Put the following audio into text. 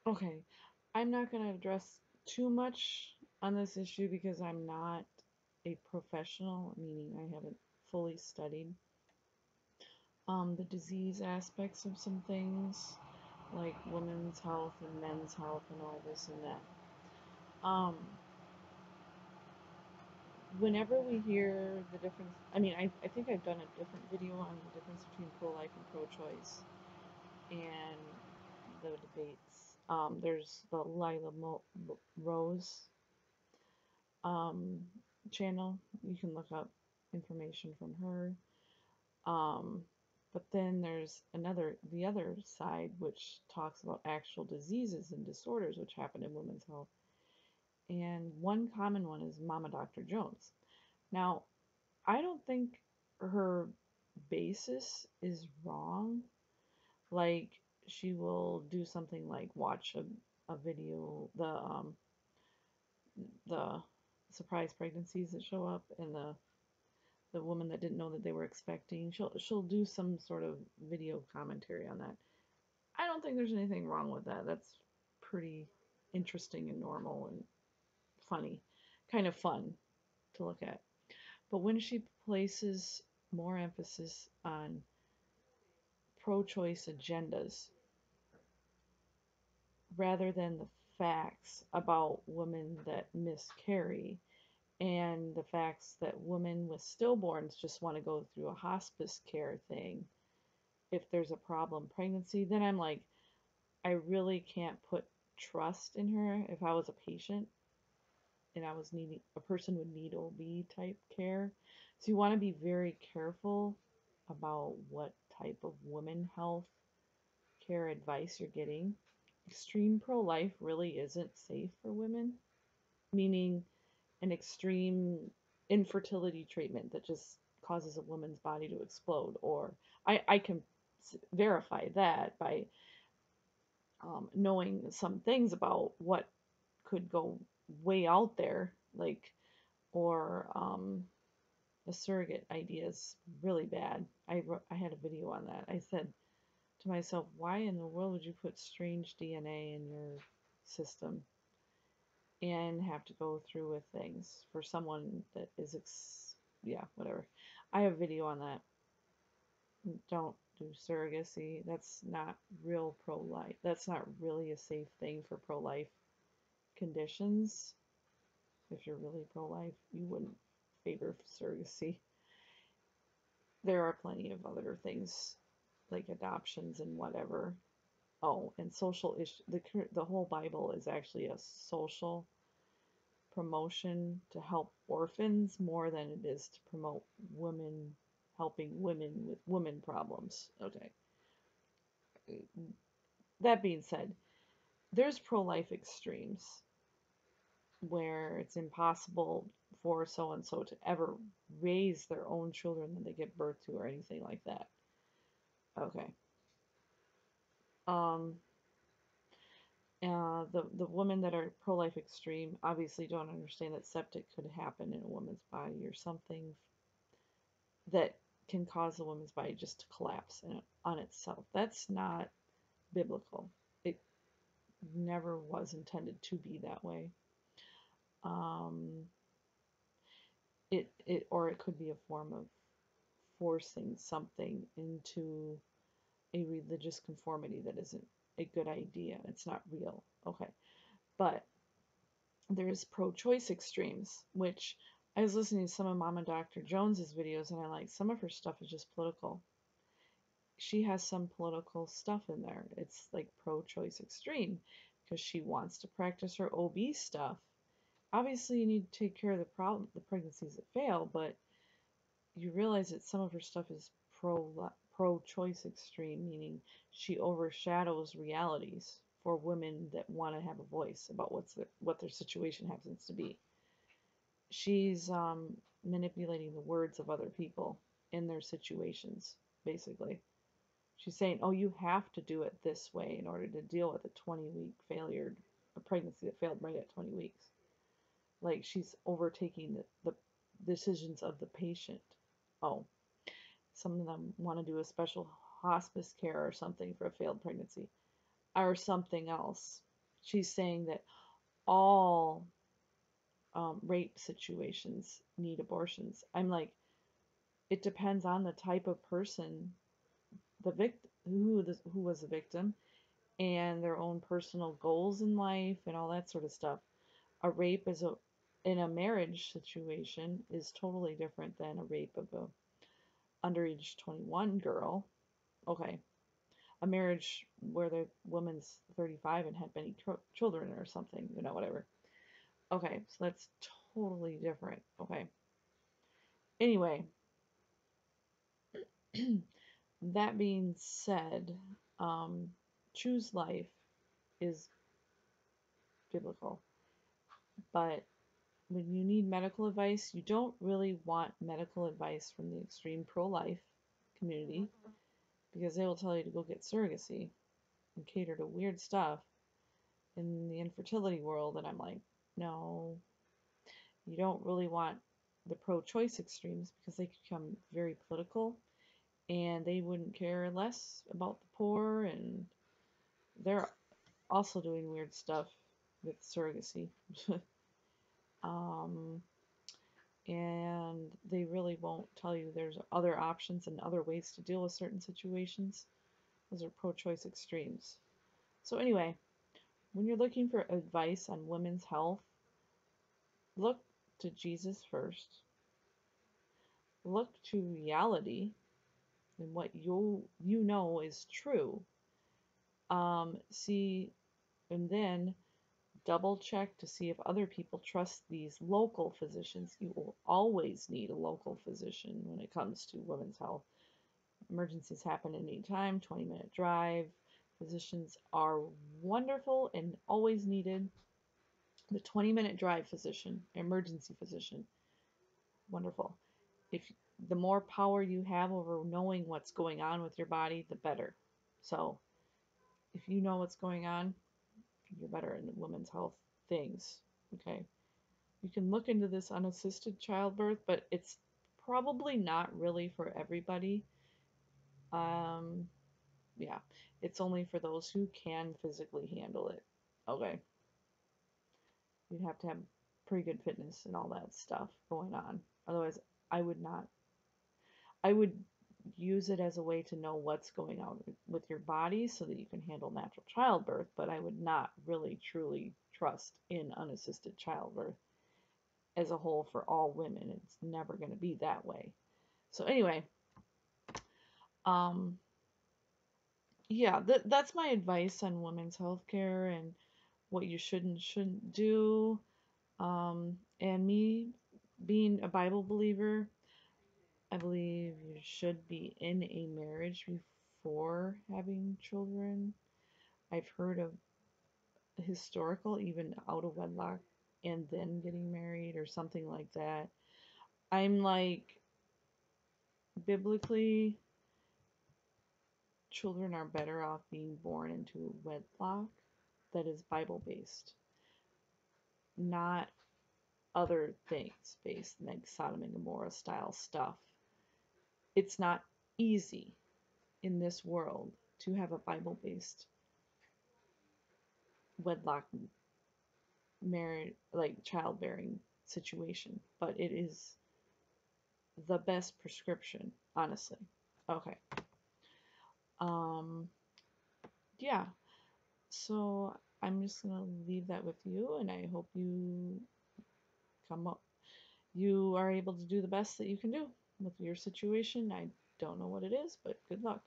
Okay, I'm not going to address too much on this issue because I'm not a professional, meaning I haven't fully studied the disease aspects of some things, like women's health and men's health and all this and that. Um, Whenever we hear the difference, I mean, I think I've done a different video on the difference between pro-life and pro-choice and the debates. There's the Rose um, channel. You can look up information from her. Um, but then there's the other side, which talks about actual diseases and disorders which happen in women's health. And one common one is Mama Dr. Jones. Now, I don't think her basis is wrong. Like, she will do something like watch a video, the surprise pregnancies that show up, and the woman that didn't know that they were expecting. She'll do some sort of video commentary on that. I don't think there's anything wrong with that. That's pretty interesting and normal and funny, kind of fun to look at. But when she places more emphasis on pro-choice agendas rather than the facts about women that miscarry and the facts that women with stillborns just want to go through a hospice care thing if there's a problem pregnancy, then I'm like, I really can't put trust in her if I was a patient and I was needing a person would need OB type care. So you want to be very careful about what type of women health care advice you're getting. Extreme pro life really isn't safe for women, meaning an extreme infertility treatment that just causes a woman's body to explode. Or I can verify that by knowing some things about what could go way out there, like, or a surrogate idea is really bad. I had a video on that. I said to myself, why in the world would you put strange DNA in your system and have to go through with things for someone that is, yeah, whatever. I have a video on that. Don't do surrogacy. That's not real pro life. That's not really a safe thing for pro life conditions. If you're really pro life, you wouldn't favor surrogacy. There are plenty of other things like adoptions and whatever. Oh, and social issue. The whole Bible is actually a social promotion to help orphans more than it is to promote women, helping women with women problems. Okay. That being said, there's pro-life extremes where it's impossible for so and so to ever raise their own children that they give birth to or anything like that. Okay. Um, the women that are pro-life extreme obviously don't understand that septic could happen in a woman's body or something that can cause a woman's body just to collapse on itself. That's not biblical. It never was intended to be that way. Um, or it could be a form of forcing something into a religious conformity that isn't a good idea. It's not real. Okay. But there's pro-choice extremes, which I was listening to some of Mama Dr. Jones's videos and I like some of her stuff is just political. She has some political stuff in there. It's like pro-choice extreme because she wants to practice her OB stuff. Obviously, you need to take care of the pregnancies that fail, but you realize that some of her stuff is pro-choice extreme, meaning she overshadows realities for women that want to have a voice about what their situation happens to be. She's manipulating the words of other people in their situations, basically. She's saying, oh, you have to do it this way in order to deal with a 20-week failure, a pregnancy that failed right at 20 weeks. Like she's overtaking the decisions of the patient. Oh, some of them want to do a special hospice care or something for a failed pregnancy or something else. she's saying that all rape situations need abortions. I'm like, it depends on the type of person, the victim, who was the victim, and their own personal goals in life and all that sort of stuff. A rape is a in a marriage situation is totally different than a rape of a underage 21 girl. Okay, a marriage where the woman's 35 and had many children or something, whatever. Okay, so that's totally different. Okay. Anyway, that being said, um, choose life is biblical, but when you need medical advice, you don't really want medical advice from the extreme pro-life community because they will tell you to go get surrogacy and cater to weird stuff in the infertility world. And I'm like, no, you don't really want the pro-choice extremes because they become very political and they wouldn't care less about the poor, and they're also doing weird stuff with surrogacy. um, and they really won't tell you there's other options and other ways to deal with certain situations. Those are pro-choice extremes. So anyway, when you're looking for advice on women's health, look to Jesus first. Look to reality and what you know is true. See, and then double check to see if other people trust these local physicians. You will always need a local physician when it comes to women's health. Emergencies happen at any time, 20-minute drive. Physicians are wonderful and always needed. The 20-minute drive physician, emergency physician, wonderful. If the more power you have over knowing what's going on with your body, the better. So, if you know what's going on, you're better in women's health things. Okay. You can look into this unassisted childbirth, but it's probably not really for everybody. Um, yeah, it's only for those who can physically handle it. Okay. You'd have to have pretty good fitness and all that stuff going on. Otherwise, I would not. I would use it as a way to know what's going on with your body so that you can handle natural childbirth, but I would not really truly trust in unassisted childbirth as a whole for all women. It's never going to be that way. So anyway, um, yeah, that's my advice on women's health care and what you should and shouldn't do. And me being a Bible believer, I believe you should be in a marriage before having children. I've heard of historical, even out of wedlock, and then getting married or something like that. I'm like, biblically, children are better off being born into wedlock that is Bible based, not other things based like Sodom and Gomorrah style stuff. It's not easy in this world to have a Bible based wedlock marriage, like childbearing situation, but it is the best prescription, honestly. Okay. Um, yeah. So I'm just gonna leave that with you, and I hope come up, you are able to do the best that you can do with your situation. I don't know what it is, but good luck.